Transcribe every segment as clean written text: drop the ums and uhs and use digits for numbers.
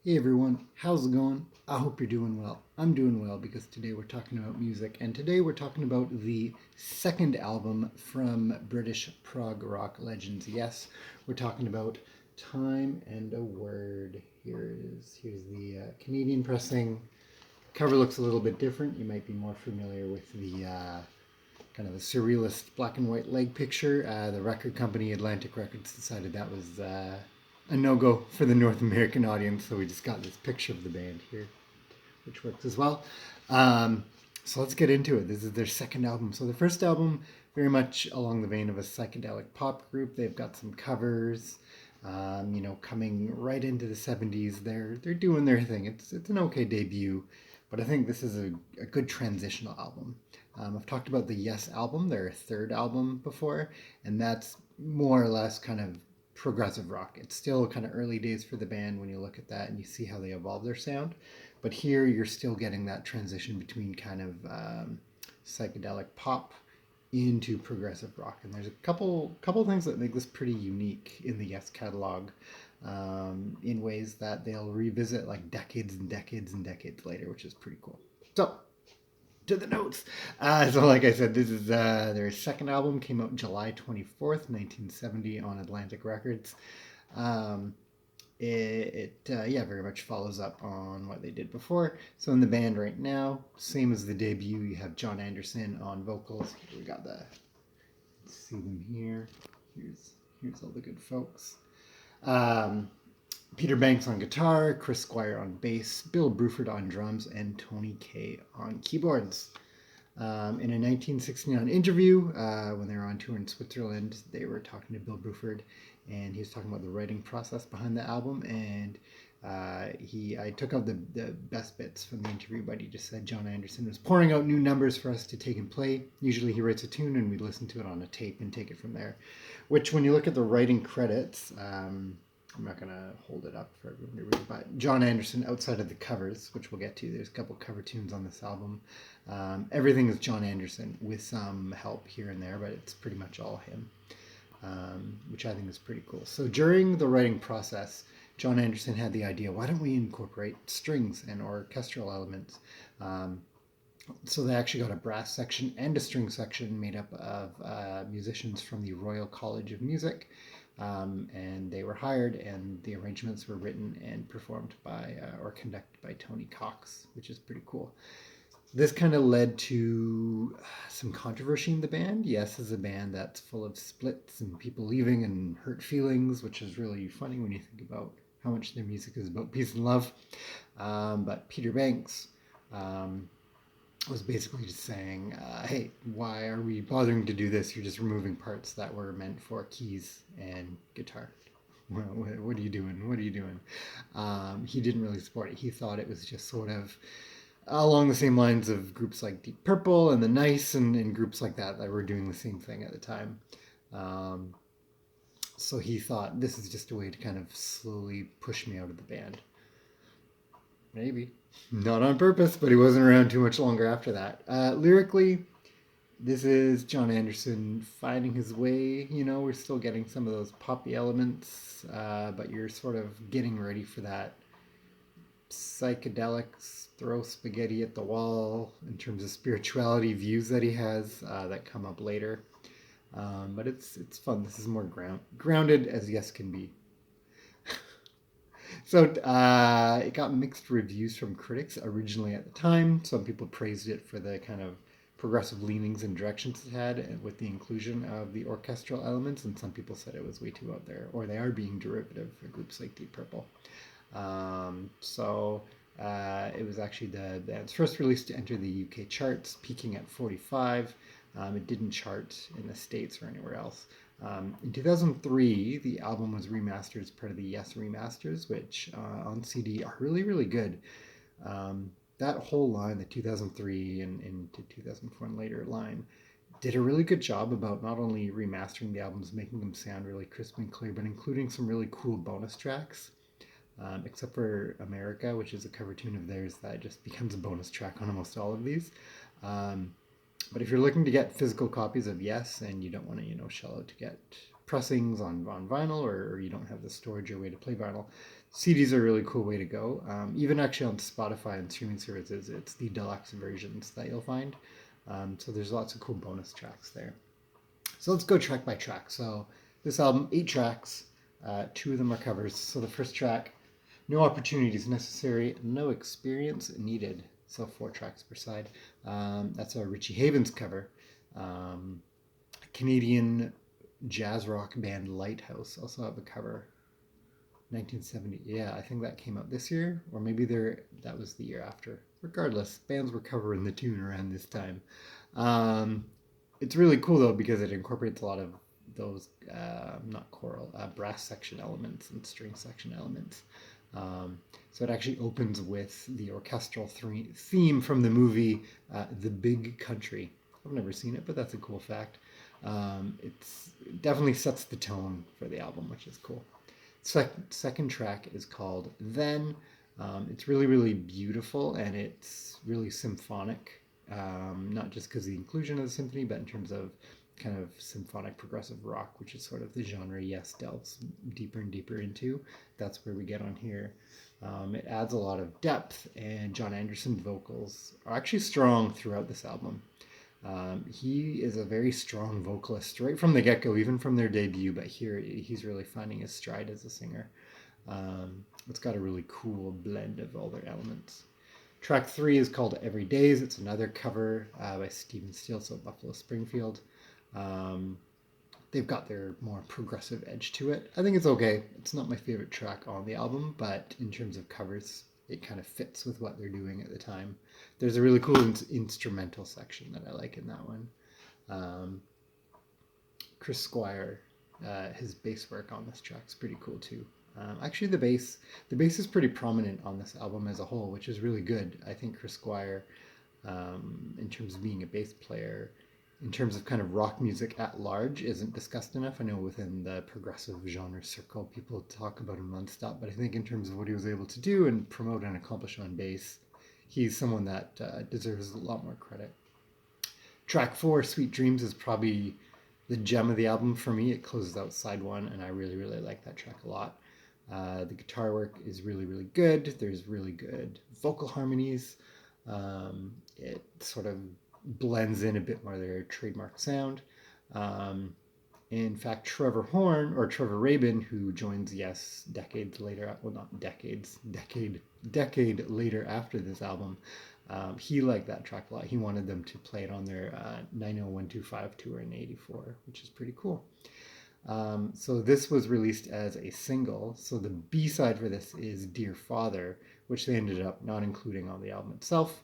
Hey everyone, how's it going? I hope you're doing well. I'm doing well because today we're talking about music, and today we're talking about the second album from British prog rock legends. Yes, we're talking about Time and a Word. Here's the Canadian pressing. Cover looks a little bit different. You might be more familiar with the kind of the surrealist black and white leg picture. The record company Atlantic Records decided that was a no-go for the North American audience, so we just got this picture of the band here, which works as well. Um, so let's get into it. This is their second album. So the first album, very much along the vein of a psychedelic pop group. They've got some covers. Coming right into the '70s, they're doing their thing. It's an okay debut, but I think this is a good transitional album. I've talked about the Yes album, their third album before, and that's more or less kind of progressive rock. It's still kind of early days for the band when you look at that and you see how they evolve their sound. But here you're still getting that transition between kind of psychedelic pop into progressive rock. And there's a couple things that make this pretty unique in the Yes catalog, in ways that they'll revisit like decades and decades and decades later, which is pretty cool. So to the notes. So like I said, this is their second album, came out July 24th, 1970 on Atlantic Records. Um, yeah, very much follows up on what they did before. So in the band right now, same as the debut, you have John Anderson on vocals. We got see them here. Here's all the good folks. Um, Peter Banks on guitar, Chris Squire on bass, Bill Bruford on drums, and Tony Kaye on keyboards. In a 1969 interview, when they were on tour in Switzerland, they were talking to Bill Bruford, and he was talking about the writing process behind the album. And I took out the best bits from the interview, but he just said John Anderson was pouring out new numbers for us to take and play. Usually he writes a tune, and we listen to it on a tape and take it from there. Which, when you look at the writing credits, I'm not going to hold it up for everyone to read, but John Anderson, outside of the covers, which we'll get to, there's a couple cover tunes on this album. Everything is John Anderson with some help here and there, but it's pretty much all him, which I think is pretty cool. So during the writing process, John Anderson had the idea, why don't we incorporate strings and orchestral elements? So they actually got a brass section and a string section made up of musicians from the Royal College of Music. And they were hired, and the arrangements were written and performed by or conducted by Tony Cox, which is pretty cool. This kind of led to some controversy in the band. Yes, is a band that's full of splits and people leaving and hurt feelings, which is really funny when you think about how much their music is about peace and love. But Peter Banks was basically just saying, hey, why are we bothering to do this? You're just removing parts that were meant for keys and guitar. Well, what are you doing? What are you doing? He didn't really support it. He thought it was just sort of along the same lines of groups like Deep Purple and The Nice and groups like that were doing the same thing at the time. Um, so he thought this is just a way to kind of slowly push me out of the band. Maybe. Not on purpose, but he wasn't around too much longer after that. Lyrically, this is John Anderson finding his way. You know, we're still getting some of those poppy elements, but you're sort of getting ready for that psychedelics, throw spaghetti at the wall in terms of spirituality views that he has that come up later. But it's fun. This is more grounded as Yes can be. So it got mixed reviews from critics originally at the time. Some people praised it for the kind of progressive leanings and directions it had with the inclusion of the orchestral elements, and some people said it was way too out there, or they are being derivative for groups like Deep Purple. It was actually the band's first release to enter the UK charts, peaking at 45. It didn't chart in the States or anywhere else. In 2003, the album was remastered as part of the Yes remasters, which on CD are really, really good. That whole line, the 2003 and into 2004 and later line, did a really good job about not only remastering the albums, making them sound really crisp and clear, but including some really cool bonus tracks. Except for America, which is a cover tune of theirs that just becomes a bonus track on almost all of these. But if you're looking to get physical copies of Yes and you don't want to, shell out to get pressings on vinyl, or you don't have the storage or way to play vinyl, CDs are a really cool way to go. Even actually on Spotify and streaming services, it's the deluxe versions that you'll find. So there's lots of cool bonus tracks there. So let's go track by track. So this album, 8 tracks, 2 of them are covers. So the first track, No Opportunities Necessary, No Experience Needed. So 4 tracks per side. That's a Richie Havens cover. Canadian jazz rock band Lighthouse also have a cover. 1970. Yeah, I think that came out this year, or maybe that was the year after. Regardless, bands were covering the tune around this time. Um, it's really cool though because it incorporates a lot of those not choral brass section elements and string section elements. So it actually opens with the orchestral theme from the movie The Big Country. I've never seen it, but that's a cool fact. It definitely sets the tone for the album, which is cool. Second track is called Then. It's really, really beautiful and it's really symphonic, not just because of the inclusion of the symphony, but in terms of kind of symphonic progressive rock, which is sort of the genre Yes delves deeper and deeper into. That's where we get on here. It adds a lot of depth, and John Anderson vocals are actually strong throughout this album. He is a very strong vocalist right from the get-go, even from their debut, but here he's really finding his stride as a singer. It's got a really cool blend of all their elements. Track 3 is called Every Days. It's another cover by Stephen Steele, so Buffalo Springfield. They've got their more progressive edge to it. I think it's okay. It's not my favorite track on the album, but in terms of covers, it kind of fits with what they're doing at the time. There's a really cool instrumental section that I like in that one. Chris Squire, his bass work on this track is pretty cool too. Actually, the bass is pretty prominent on this album as a whole, which is really good. I think Chris Squire, in terms of being a bass player, in terms of kind of rock music at large, isn't discussed enough. I know within the progressive genre circle, people talk about him nonstop, but I think in terms of what he was able to do and promote and accomplish on bass, he's someone that deserves a lot more credit. Track 4, Sweet Dreams, is probably the gem of the album for me. It closes out side 1, and I really, really like that track a lot. The guitar work is really, really good. There's really good vocal harmonies. It sort of blends in a bit more their trademark sound. In fact, Trevor Rabin, who joins Yes decades later, well, not decades, decade later after this album, he liked that track a lot. He wanted them to play it on their 90125 tour in '84, which is pretty cool. So this was released as a single. So the B-side for this is Dear Father, which they ended up not including on the album itself,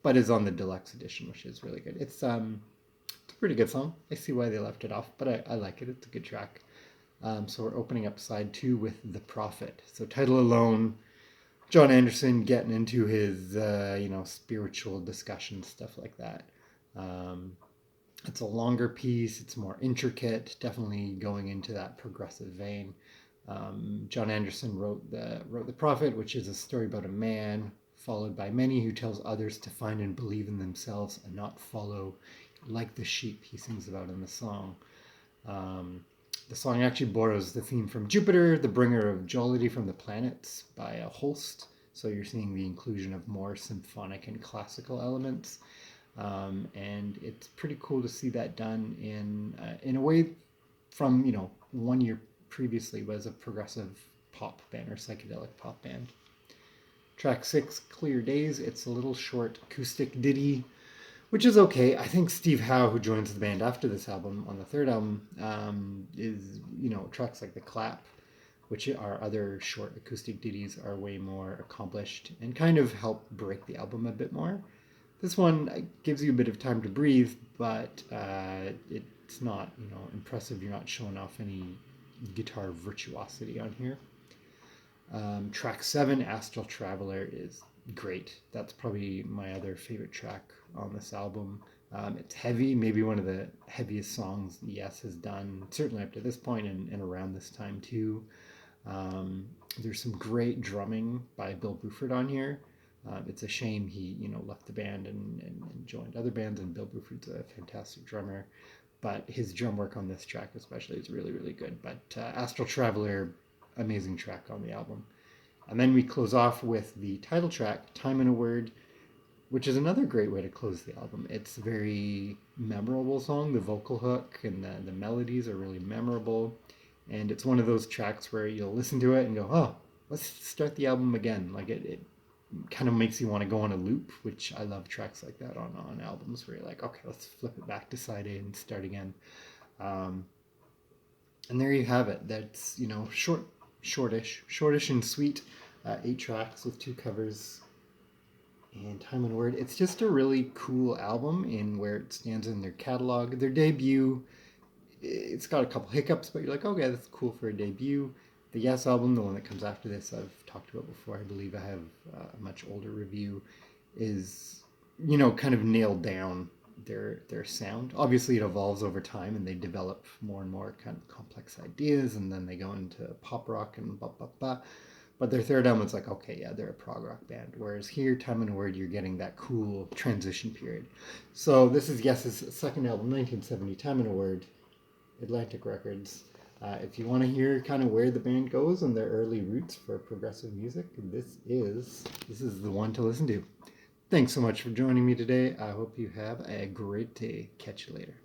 but is on the deluxe edition, which is really good. It's a pretty good song. I see why they left it off, but I like it. It's a good track. So we're opening up side 2 with The Prophet. So title alone, John Anderson getting into his spiritual discussion, stuff like that. It's a longer piece. It's more intricate, definitely going into that progressive vein. John Anderson wrote the Prophet, which is a story about a man followed by many who tells others to find and believe in themselves and not follow like the sheep he sings about in the song. The song actually borrows the theme from Jupiter, the bringer of jollity from the planets, by Holst. So you're seeing the inclusion of more symphonic and classical elements. And it's pretty cool to see that done in a way from 1 year previously was a progressive pop band or psychedelic pop band. Track 6, Clear Days. It's a little short acoustic ditty, which is okay. I think Steve Howe, who joins the band after this album on the third album, is tracks like The Clap, which are other short acoustic ditties, are way more accomplished and kind of help break the album a bit more. This one gives you a bit of time to breathe, but it's not, impressive. You're not showing off any guitar virtuosity on here. Track 7, Astral Traveler, is great. That's probably my other favorite track on this album. It's heavy, maybe one of the heaviest songs Yes has done, certainly up to this point and around this time too. There's some great drumming by Bill Bruford on here. It's a shame he, left the band and joined other bands, and Bill Bruford's a fantastic drummer. But his drum work on this track especially is really, really good. But Astral Traveler, amazing track on the album. And then we close off with the title track, Time and a Word, which is another great way to close the album. It's a very memorable song. The vocal hook and the melodies are really memorable. And it's one of those tracks where you'll listen to it and go, oh, let's start the album again. Like it kind of makes you want to go on a loop, which I love tracks like that on albums where you're like, okay, let's flip it back to side A and start again. And there you have it. That's, shortish and sweet. 8 tracks with 2 covers and Time and Word. It's just a really cool album in where it stands in their catalog. Their debut, it's got a couple hiccups, but you're like, okay, that's cool for a debut. The Yes album, the one that comes after this, I've talked about before. I believe I have a much older review. Is kind of nailed down their sound. Obviously, it evolves over time, and they develop more and more kind of complex ideas, and then they go into pop rock and blah blah blah. But their third album, it's like, okay, yeah, they're a prog rock band. Whereas here, Time and a Word, you're getting that cool transition period. So this is Yes's second album, 1970, Time and a Word, Atlantic Records. If you want to hear kind of where the band goes and their early roots for progressive music, this is the one to listen to. Thanks so much for joining me today. I hope you have a great day. Catch you later.